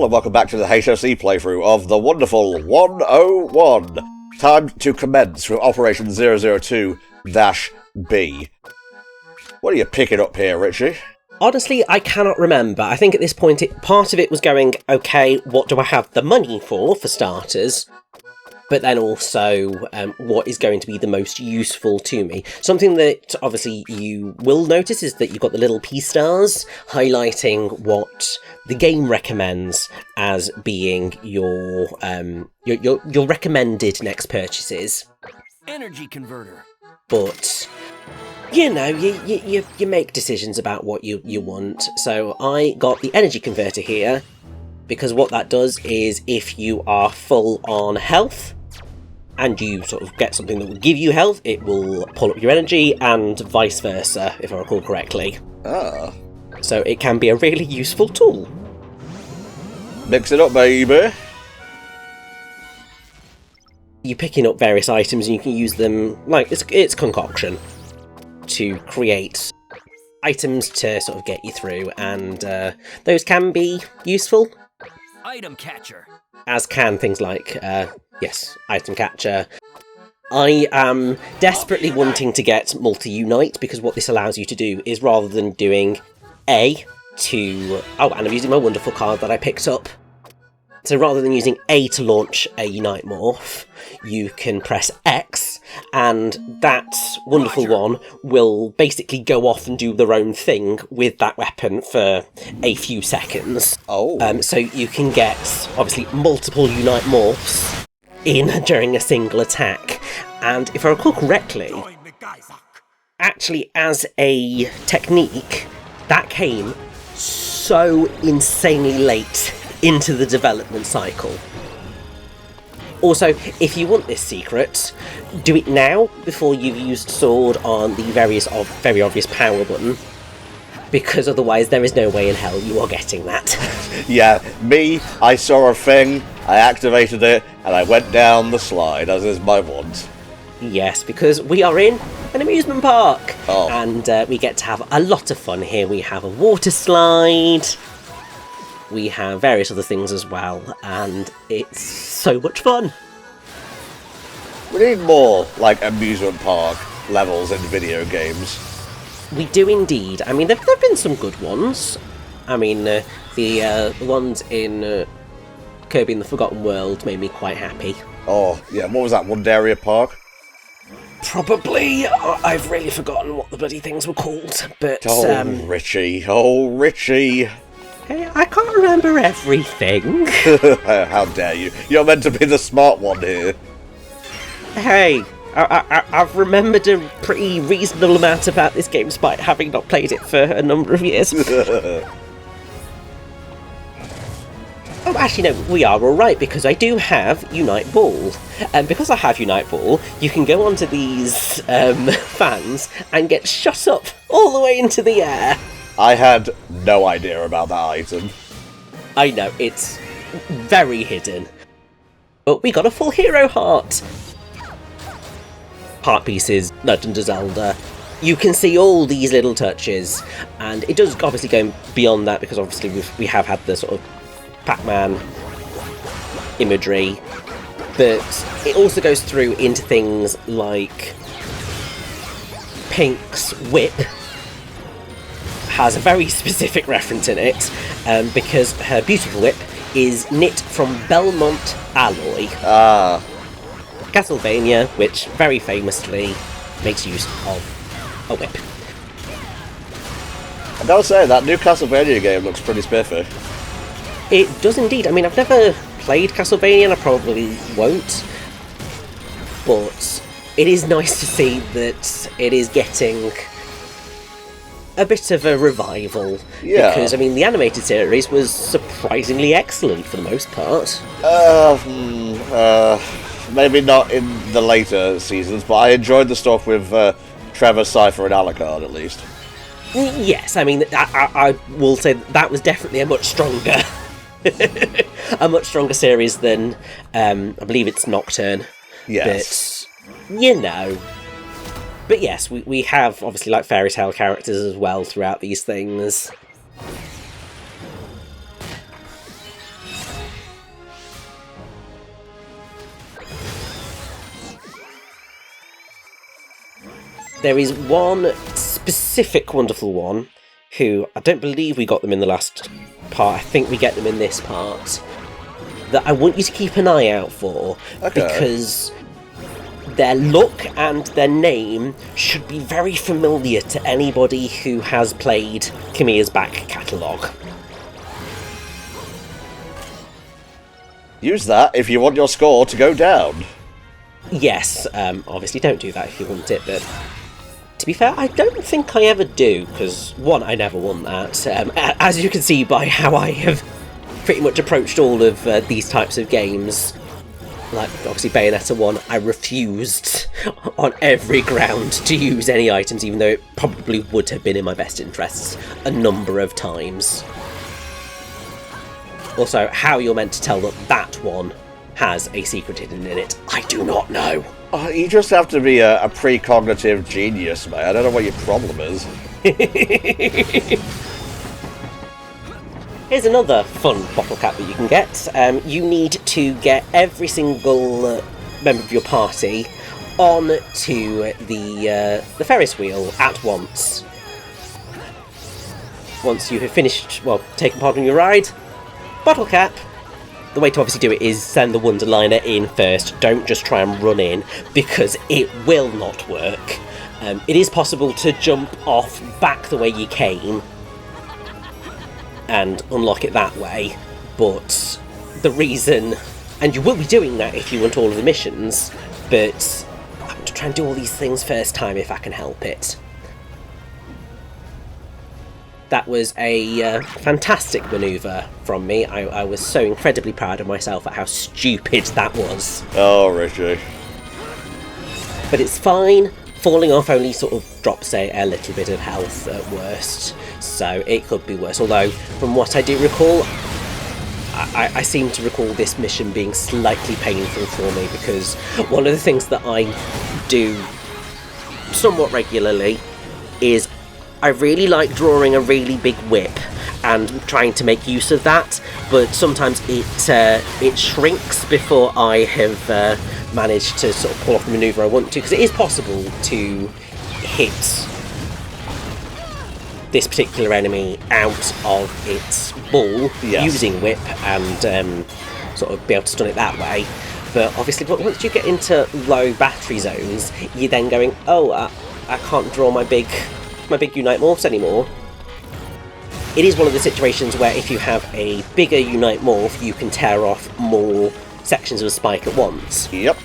and welcome back to the HFC playthrough of the wonderful 101. Time to commence with Operation 002-B. What are you picking up here, Richie? Honestly, I cannot remember. I think at this point, part of it was going, okay, what do I have the money for starters? But then also, what is going to be the most useful to me? Something that, obviously, you will notice is that you've got the little P-stars highlighting what the game recommends as being your recommended next purchases. Energy converter. But, you know, you make decisions about what you want. So I got the energy converter here, because what that does is if you are full on health, and you sort of get something that will give you health, it will pull up your energy, and vice versa, if I recall correctly. Ah. So it can be a really useful tool. Mix it up, baby. You're picking up various items, and you can use them, like, it's concoction, to create items to sort of get you through, and those can be useful. Item catcher. As can things like, yes, item catcher. I am desperately wanting to get multi-unite, because what this allows you to do is, rather than doing A to... Oh, and I'm using my wonderful card that I picked up. So rather than using A to launch a Unite Morph, you can press X, and that wonderful one will basically go off and do their own thing with that weapon for a few seconds. Oh. So you can get, obviously, multiple Unite Morphs in during a single attack. And if I recall correctly, actually as a technique, that came so insanely late into the development cycle. Also, if you want this secret, do it now before you've used sword on the very obvious power button, because otherwise there is no way in hell you are getting that. Yeah, I saw a thing, I activated it, and I went down the slide, as is my wont. Yes, because we are in an amusement park, Oh. and we get to have a lot of fun here. We have a water slide, we have various other things as well, and it's so much fun. We need more, like, amusement park levels in video games. We do indeed. I mean, there have been some good ones. I mean, the ones in Kirby and the Forgotten World made me quite happy. Oh, yeah, what was that, Wonderia Park? Probably. I've really forgotten what the bloody things were called, but... Richie. Oh, Richie. Hey, I can't remember everything. How dare you. You're meant to be the smart one here. Hey, I've remembered a pretty reasonable amount about this game despite having not played it for a number of years. Oh, actually no, we are alright, because I do have Unite Ball. And because I have Unite Ball, you can go onto these fans and get shot up all the way into the air. I had no idea about that item. I know, it's very hidden. But we got a full hero heart. Heart pieces, Legend of Zelda. You can see all these little touches, and it does obviously go beyond that, because obviously we have had the sort of Pac-Man imagery, but it also goes through into things like Pink's whip has a very specific reference in it, because her beautiful whip is knit from Belmont alloy. Ah. Castlevania, which very famously makes use of a whip. I gotta say, that new Castlevania game looks pretty spiffy. It does indeed. I mean, I've never played Castlevania, and I probably won't, but it is nice to see that it is getting a bit of a revival. Yeah. Because, I mean, the animated series was surprisingly excellent for the most part. Maybe not in the later seasons, but I enjoyed the stuff with Trevor, Cypher, and Alucard, at least. Yes, I mean, I will say that was definitely a much stronger series than, I believe it's Nocturne. Yes. But, you know. But yes, we have, obviously, like, fairy tale characters as well throughout these things. There is one specific wonderful one, who I don't believe we got them in the last part, I think we get them in this part, that I want you to keep an eye out for, because their look and their name should be very familiar to anybody who has played Kamiya's back catalogue. Use that if you want your score to go down. Yes, obviously don't do that if you want it, but to be fair, I don't think I ever do, because, one, I never won that. As you can see by how I have pretty much approached all of these types of games, like, obviously, Bayonetta 1, I refused on every ground to use any items, even though it probably would have been in my best interests a number of times. Also, how you're meant to tell that that one has a secret hidden in it, I do not know. You just have to be a precognitive genius, man. I don't know what your problem is. Here's another fun bottle cap that you can get. You need to get every single member of your party on to the Ferris wheel at once. Once you have finished, well, taking part in your ride, bottle cap. The way to obviously do it is send the Wonderliner in first. Don't just try and run in, because it will not work. It is possible to jump off back the way you came and unlock it that way, but the reason, and you will be doing that if you want all of the missions, but I'm going to try and do all these things first time if I can help it. That was a fantastic manoeuvre from me. I was so incredibly proud of myself at how stupid that was. Oh, Richie. But it's fine. Falling off only sort of drops a little bit of health at worst, so it could be worse. Although, from what I do recall, I seem to recall this mission being slightly painful for me, because one of the things that I do somewhat regularly is I really like drawing a really big whip and trying to make use of that, but sometimes it shrinks before I have managed to sort of pull off the manoeuvre I want to, because it is possible to hit this particular enemy out of its ball using whip and sort of be able to stun it that way. But obviously once you get into low battery zones, you're then going, oh, I can't draw my big Unite Morphs anymore. It is one of the situations where if you have a bigger Unite Morph, you can tear off more sections of a spike at once. Yep.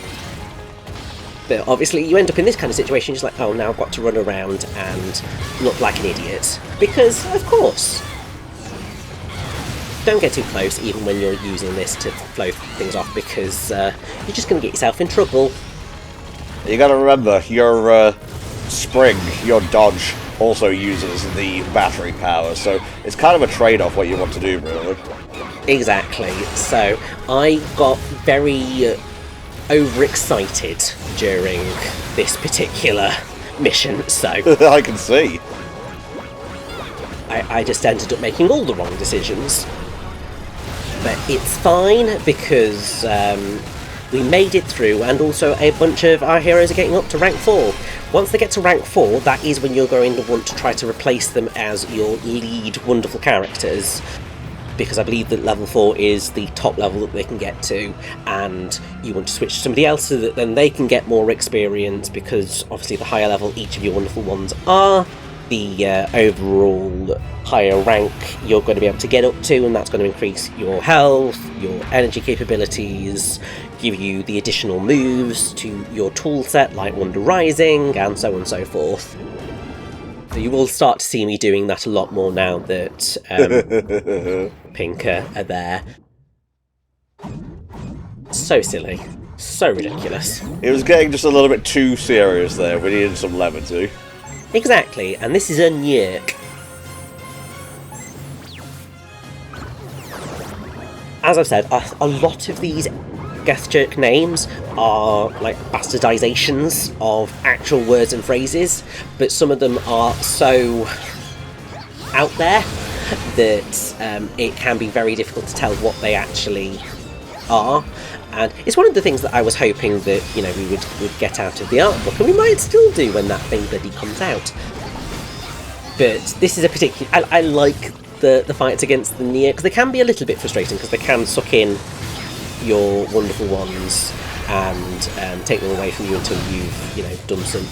But obviously you end up in this kind of situation, just like, oh, now I've got to run around and look like an idiot. Because, of course. Don't get too close, even when you're using this to flow things off, because you're just going to get yourself in trouble. You gotta remember, your spring, your dodge, also uses the battery power, so it's kind of a trade-off what you want to do, really. Exactly. So I got very overexcited during this particular mission, so I can see. I just ended up making all the wrong decisions. But it's fine, because we made it through, and also a bunch of our heroes are getting up to rank 4. Once they get to rank 4, that is when you're going to want to try to replace them as your lead wonderful characters, because I believe that level 4 is the top level that they can get to, and you want to switch to somebody else so that then they can get more experience, because obviously the higher level each of your wonderful ones are, the overall higher rank you're going to be able to get up to, and that's going to increase your health, your energy capabilities, give you the additional moves to your tool set like Wonder Rising, and so on and so forth. So you will start to see me doing that a lot more now that Pink are there. So silly. So ridiculous. It was getting just a little bit too serious there. We needed some levity. Exactly, and this is a Nyerk. As I've said, a lot of these Gethjerk names are like bastardizations of actual words and phrases, but some of them are so out there that it can be very difficult to tell what they actually are. And it's one of the things that I was hoping that, you know, we would get out of the art book, and we might still do when that thing bloody comes out. But this is a particular... I like the fights against the Neo, because they can be a little bit frustrating, because they can suck in your wonderful ones and take them away from you until you've, you know,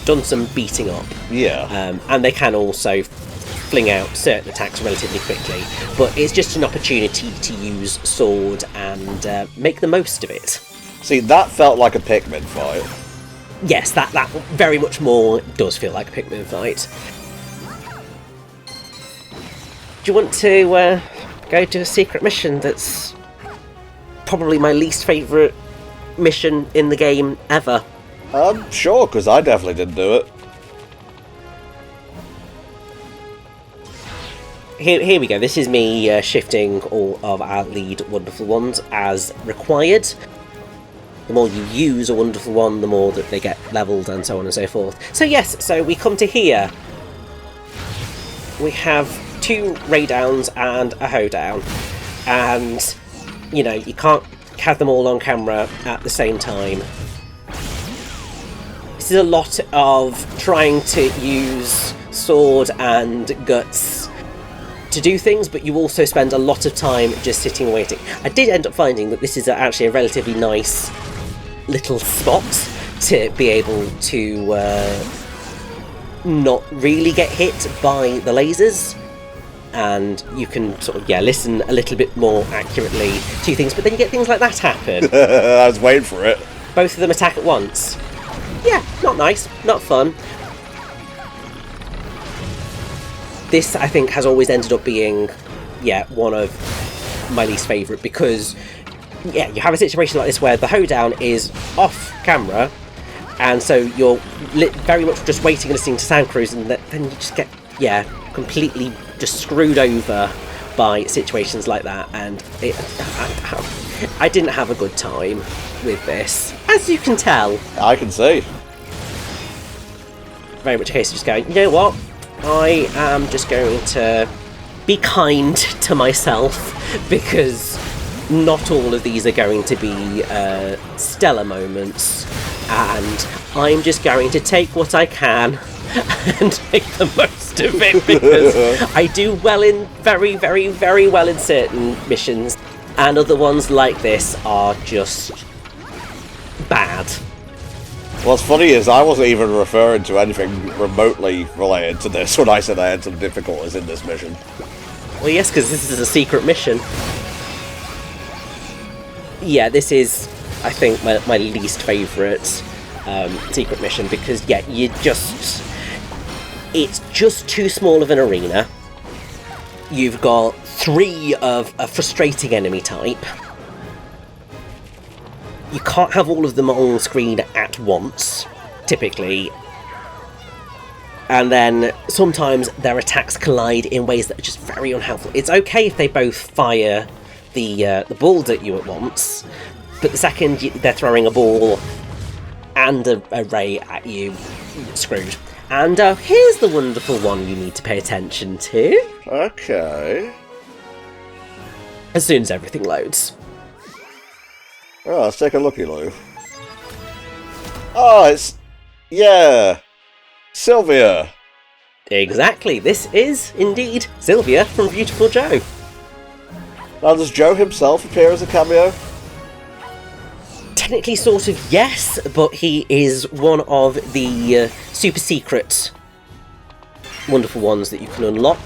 done some beating up. Yeah. And they can also fling out certain attacks relatively quickly, but it's just an opportunity to use sword and make the most of it. See, that felt like a Pikmin fight. Yes, that very much more does feel like a Pikmin fight. Do you want to go to a secret mission that's probably my least favourite mission in the game ever? Sure, because I definitely didn't do it. Here we go. This is me shifting all of our lead wonderful ones as required. The more you use a wonderful one, the more that they get levelled and so on and so forth. So yes, so we come to here. We have 2 raydowns and a hoedown. And, you know, you can't have them all on camera at the same time. This is a lot of trying to use sword and guts to do things, but you also spend a lot of time just sitting and waiting. I did end up finding that this is actually a relatively nice little spot to be able to not really get hit by the lasers, and you can sort of, listen a little bit more accurately to things, but then you get things like that happen. I was waiting for it. Both of them attack at once. Yeah, not nice, not fun. This, I think, has always ended up being, one of my least favourite, because, you have a situation like this where the hoedown is off camera, and so you're very much just waiting and listening to sound crews, and then you just get, completely just screwed over by situations like that, and I didn't have a good time with this, as you can tell. I can see. Very much a case of just going, you know what? I am just going to be kind to myself, because not all of these are going to be stellar moments, and I'm just going to take what I can and make the most of it, because I do well in very, very, very well in certain missions, and other ones like this are just bad. What's funny is I wasn't even referring to anything remotely related to this when I said I had some difficulties in this mission. Well, yes, because this is a secret mission. Yeah, this is, I think, my least favourite secret mission, because, it's just too small of an arena. You've got 3 of a frustrating enemy type. You can't have all of them on screen at once, typically. And then sometimes their attacks collide in ways that are just very unhelpful. It's okay if they both fire the balls at you at once, but the second they're throwing a ball and a ray at you, you're screwed. And here's the wonderful one you need to pay attention to. Okay. As soon as everything loads. Oh, let's take a looky, Lou. Oh, it's... yeah! Sylvia! Exactly, this is, indeed, Sylvia from Beautiful Joe. Now, does Joe himself appear as a cameo? Technically, sort of, yes, but he is one of the super secret wonderful ones that you can unlock.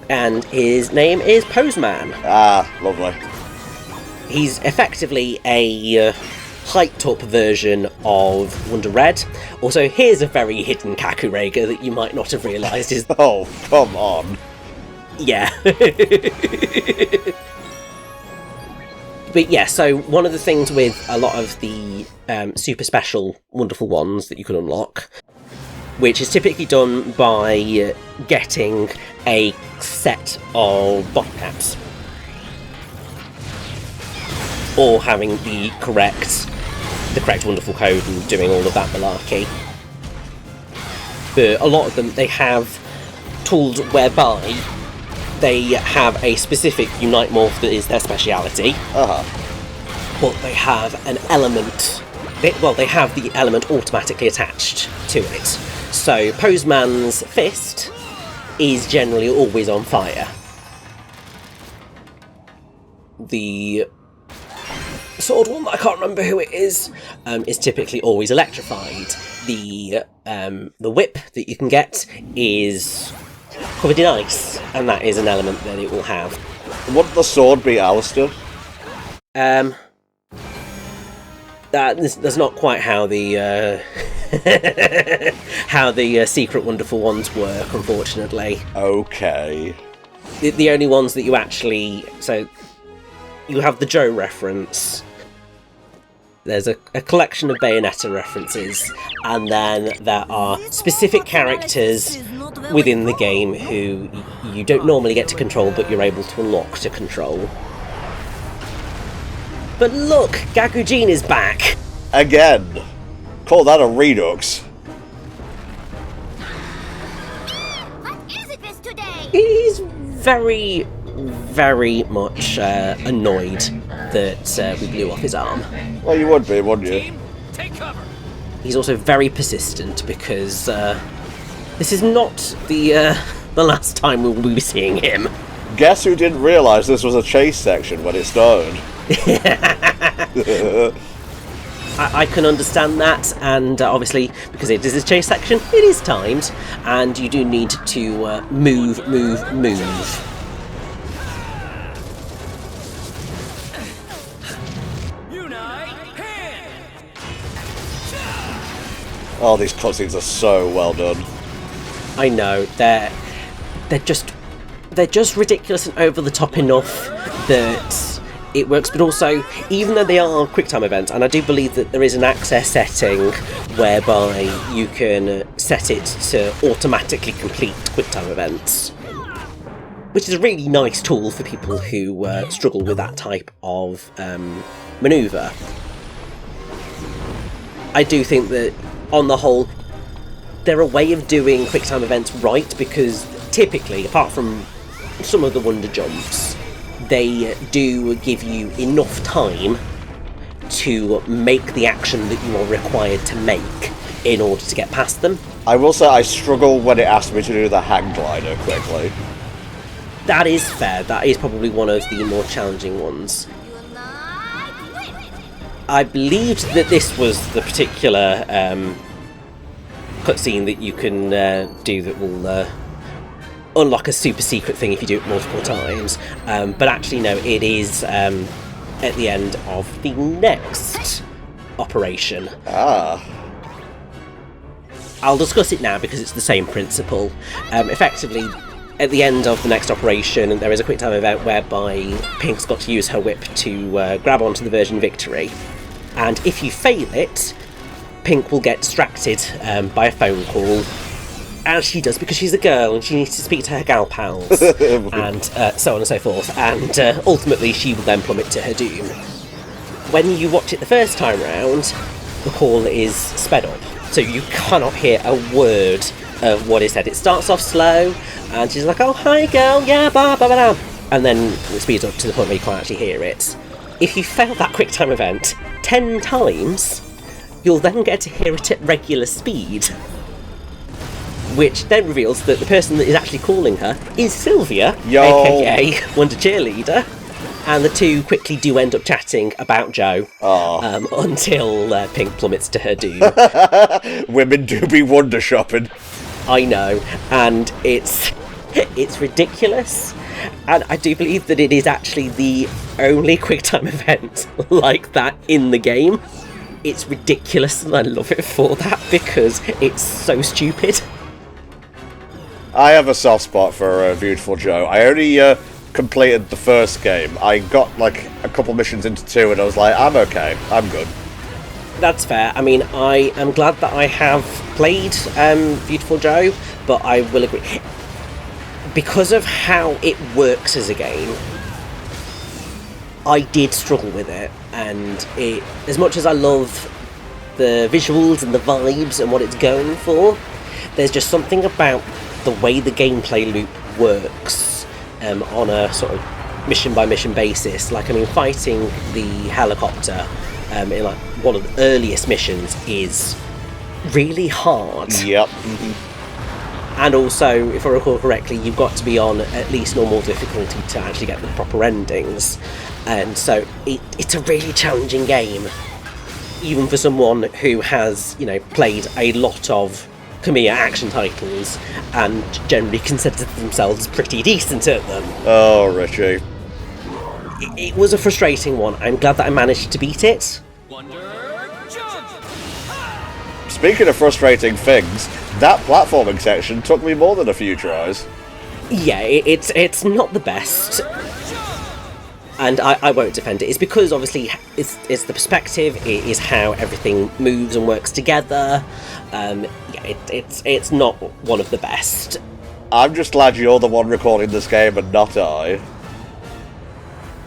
And his name is Poseman. Ah, lovely. He's effectively a hyped-up version of Wonder Red. Also, here's a very hidden Kakurega that you might not have realised is... Oh, come on. Yeah. But yeah, so one of the things with a lot of the super special wonderful ones that you can unlock, which is typically done by getting a set of bottle caps, or having the correct wonderful code and doing all of that malarkey. But a lot of them, they have tools whereby they have a specific Unite Morph that is their speciality. Uh-huh. but they have an element. They have the element automatically attached to it. So Postman's fist is generally always on fire. The sword one, I can't remember who it is typically always electrified. The whip that you can get is covered in ice, and that is an element that it will have. Wouldn't the sword be Alistair? That's not quite how the how the secret wonderful ones work, unfortunately. Okay. The only ones that you actually... So, you have the Joe reference. There's a collection of Bayonetta references, and then there are specific characters within the game who you don't normally get to control, but you're able to unlock to control. But look, Gakujin is back! Again! Call that a redux. What is it this today? He's very, very much annoyed that we blew off his arm. Well, you would be, wouldn't you? Team, take cover. He's also very persistent because this is not the last time we will be seeing him. Guess who didn't realise this was a chase section when it started? I can understand that, and obviously, because it is a chase section, it is timed, and you do need to move. Unite, hand. Oh, these cutscenes are so well done. I know, they're just ridiculous and over the top enough that it works, but also, even though they are QuickTime events, and I do believe that there is an access setting whereby you can set it to automatically complete QuickTime events, which is a really nice tool for people who struggle with that type of manoeuvre. I do think that, on the whole, they're a way of doing QuickTime events right, because typically, apart from some of the wonder jumps, they do give you enough time to make the action that you are required to make in order to get past them. I will say I struggle when it asks me to do the hang glider quickly. That is fair, that is probably one of the more challenging ones. I believed that this was the particular cutscene that you can do that will unlock a super secret thing if you do it multiple times, but actually no, it is at the end of the next operation. I'll discuss it now because it's the same principle. Effectively, at the end of the next operation, there is a quick time event whereby Pink's got to use her whip to grab onto the Virgin Victory, and if you fail it, Pink will get distracted by a phone call, as she does because she's a girl and she needs to speak to her gal pals, and so on and so forth, and ultimately she will then plummet to her doom. When you watch it the first time round, the call is sped up, so you cannot hear a word of what is said. It starts off slow, and she's like, "Oh, hi girl, yeah, blah, blah, blah," and then it speeds up to the point where you can't actually hear it. If you fail that quick time event 10 times, you'll then get to hear it at regular speed, which then reveals that the person that is actually calling her is Sylvia, aka Wonder Cheerleader, and the two quickly do end up chatting about Joe until Pink plummets to her doom. Women do be wonder shopping. I know, and it's ridiculous, and I do believe that it is actually the only QuickTime event like that in the game. It's ridiculous, and I love it for that because it's so stupid. I have a soft spot for Beautiful Joe. I only completed the first game. I got like a couple missions into 2 and I was like, I'm okay, I'm good. That's fair. I mean, I am glad that I have played Beautiful Joe, but I will agree. Because of how it works as a game, I did struggle with it, and it, as much as I love the visuals and the vibes and what it's going for, there's just something about the way the gameplay loop works on a sort of mission by mission basis. Like, I mean, fighting the helicopter in like one of the earliest missions is really hard. Yep. And also, if I recall correctly, you've got to be on at least normal difficulty to actually get the proper endings. And so it's a really challenging game, even for someone who has, you know, played a lot of Kamiya action titles and generally considers themselves pretty decent at them. Oh, Richie. It was a frustrating one. I'm glad that I managed to beat it. Wonder jump. Speaking of frustrating things, that platforming section took me more than a few tries. Yeah, it's not the best. And I won't defend it. It's because, obviously, it's the perspective, it is how everything moves and works together. Yeah, it's not one of the best. I'm just glad you're the one recording this game and not I.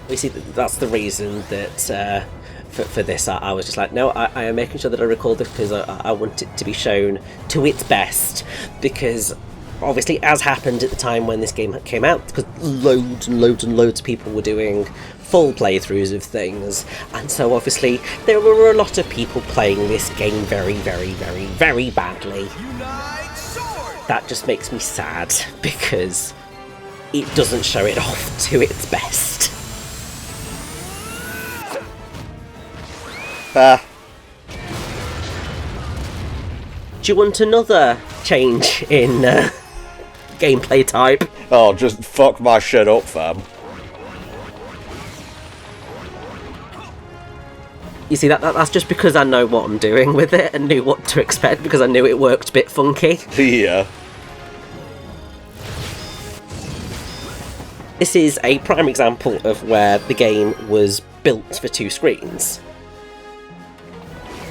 You see, that's the reason that for this, I was just like, no, I am making sure that I record this because I want it to be shown to its best. Because, obviously, as happened at the time when this game came out, because loads and loads and loads of people were doing full playthroughs of things, and so obviously there were a lot of people playing this game very, very, very, very badly. That just makes me sad, because it doesn't show it off to its best. Do you want another change in gameplay type? Oh, just fuck my shit up, fam. You see, that's just because I know what I'm doing with it and knew what to expect, because I knew it worked a bit funky. Yeah. This is a prime example of where the game was built for two screens.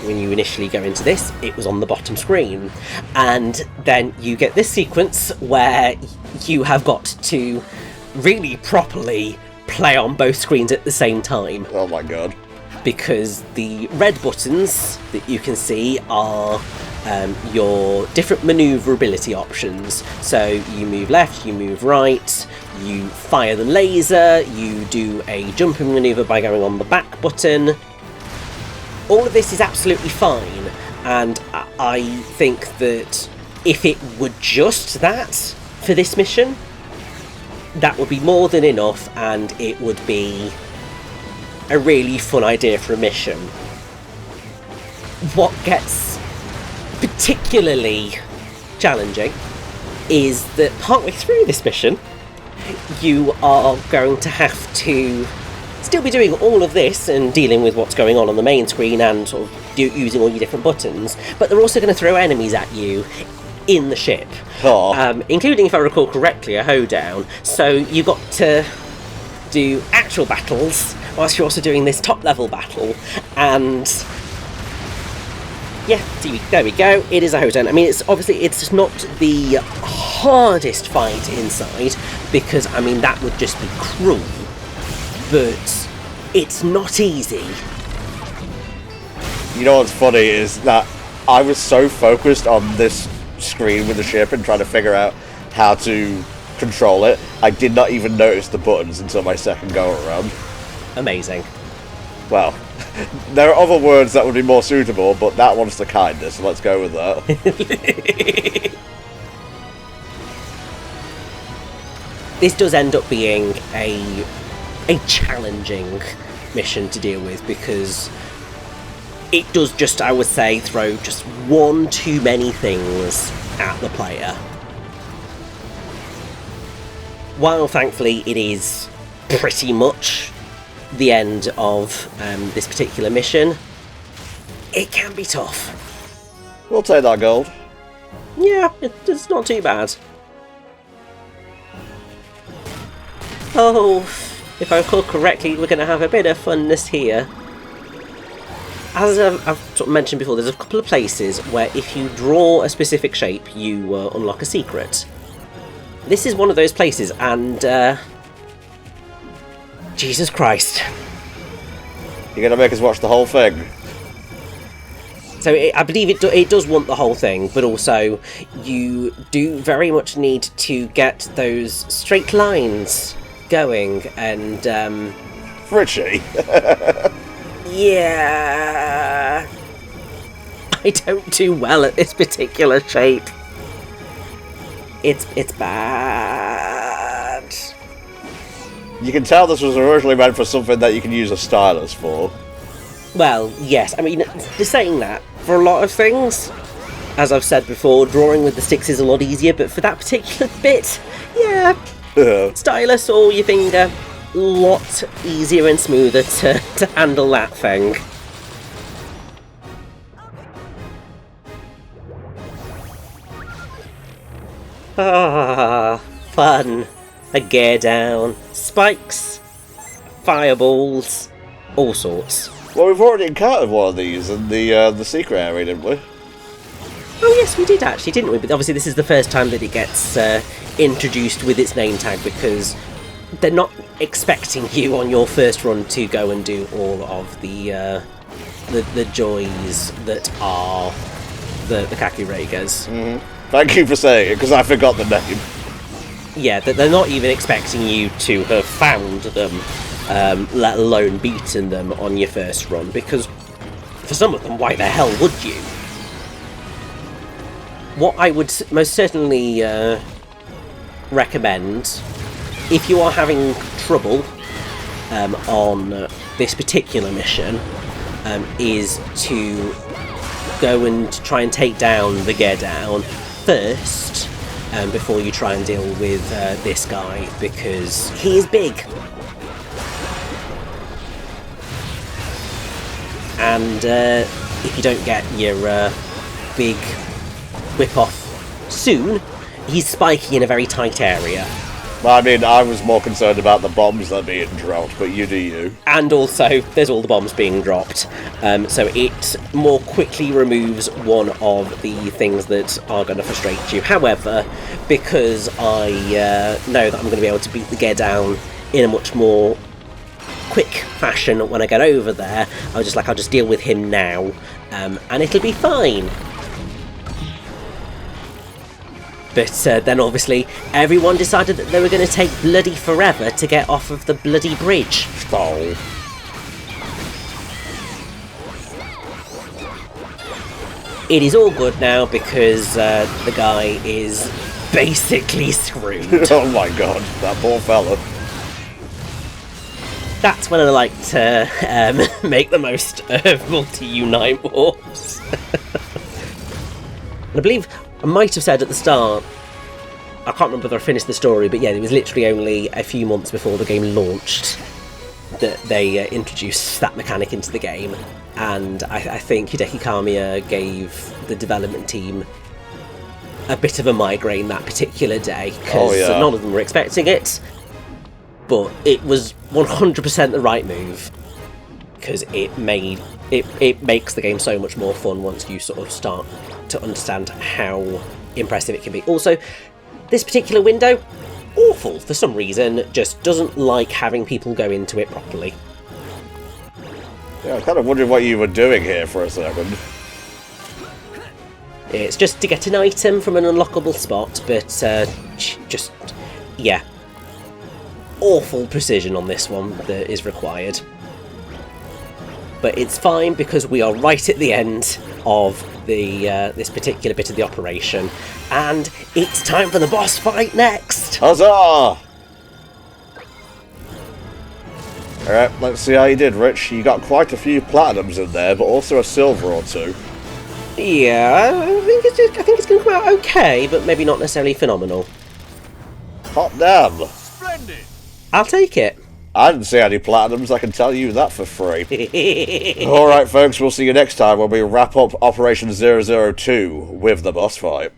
When you initially go into this, it was on the bottom screen. And then you get this sequence where you have got to really properly play on both screens at the same time. Oh my god. Because the red buttons that you can see are your different manoeuvrability options. So you move left, you move right, you fire the laser, you do a jumping manoeuvre by going on the back button. All of this is absolutely fine, and I think that if it were just that for this mission, that would be more than enough, and it would be a really fun idea for a mission. What gets particularly challenging is that partway through this mission, you are going to have to still be doing all of this and dealing with what's going on the main screen and sort of using all your different buttons, but they're also going to throw enemies at you in the ship, including, if I recall correctly, a hoedown. So you got to do actual battles whilst you're also doing this top level battle, and yeah, there we go, it is a hoedown. I mean, it's obviously, it's just not the hardest fight inside, because, I mean, that would just be cruel, but it's not easy. You know what's funny is that I was so focused on this screen with the ship and trying to figure out how to control it, I did not even notice the buttons until my second go around. Amazing. Well, there are other words that would be more suitable, but that one's the kindest, so let's go with that. This does end up being a challenging mission to deal with, because it does just, I would say, throw just one too many things at the player. While thankfully it is pretty much the end of this particular mission, it can be tough. We'll take that gold. Yeah, it's not too bad. Oh, if I recall correctly, we're going to have a bit of funness here. As I've sort of mentioned before, there's a couple of places where if you draw a specific shape, you unlock a secret. This is one of those places, and Jesus Christ. You're going to make us watch the whole thing? So I believe it does want the whole thing, but also you do very much need to get those straight lines going, and Richie. yeah, I don't do well at this particular shape. It's bad. You can tell this was originally meant for something that you can use a stylus for. Well, yes, I mean, saying that, for a lot of things, as I've said before, drawing with the sticks is a lot easier, but for that particular bit, yeah, stylus or your finger, lot easier and smoother to handle that thing. Ah, fun. A gear down, spikes, fireballs, all sorts. Well, we've already encountered one of these in the secret area, didn't we? Oh yes, we did actually, didn't we? But obviously this is the first time that it gets introduced with its name tag, because they're not expecting you on your first run to go and do all of the joys that are the Kakuregas. Mm-hmm. Thank you for saying it, because I forgot the name. Yeah, that they're not even expecting you to have found them, let alone beaten them on your first run, because for some of them, why the hell would you? What I would most certainly recommend, if you are having trouble on this particular mission, is to go and try and take down the Gear Down first, before you try and deal with this guy, because he is big. And if you don't get your big whip off soon, he's spiky in a very tight area. Well, I mean, I was more concerned about the bombs that are being dropped, but you do you. And also, there's all the bombs being dropped, so it more quickly removes one of the things that are going to frustrate you. However, because I know that I'm going to be able to beat the Gear Down in a much more quick fashion when I get over there, I was just like, I'll just deal with him now, and it'll be fine. But then obviously everyone decided that they were going to take bloody forever to get off of the bloody bridge. Oh. It is all good now because the guy is basically screwed. Oh my god, that poor fella. That's when I like to make the most of multi-unite warps. And I believe I might have said at the start, I can't remember whether I finished the story, but yeah, it was literally only a few months before the game launched that they introduced that mechanic into the game, and I think Hideki Kamiya gave the development team a bit of a migraine that particular day, because none of them were expecting it, but it was 100% the right move, because it makes the game so much more fun once you sort of start to understand how impressive it can be. Also, this particular window, awful for some reason, just doesn't like having people go into it properly. Yeah, I kind of wondered what you were doing here for a second. It's just to get an item from an unlockable spot, but just, yeah, awful precision on this one that is required. But it's fine because we are right at the end of the this particular bit of the operation, and it's time for the boss fight next! Huzzah! Alright, let's see how you did, Rich. You got quite a few platinums in there, but also a silver or two. Yeah, I think it's going to come out okay, but maybe not necessarily phenomenal. Hot damn! Splendid! I'll take it. I didn't see any platinums, I can tell you that for free. Alright folks, we'll see you next time when we wrap up Operation 002 with the boss fight.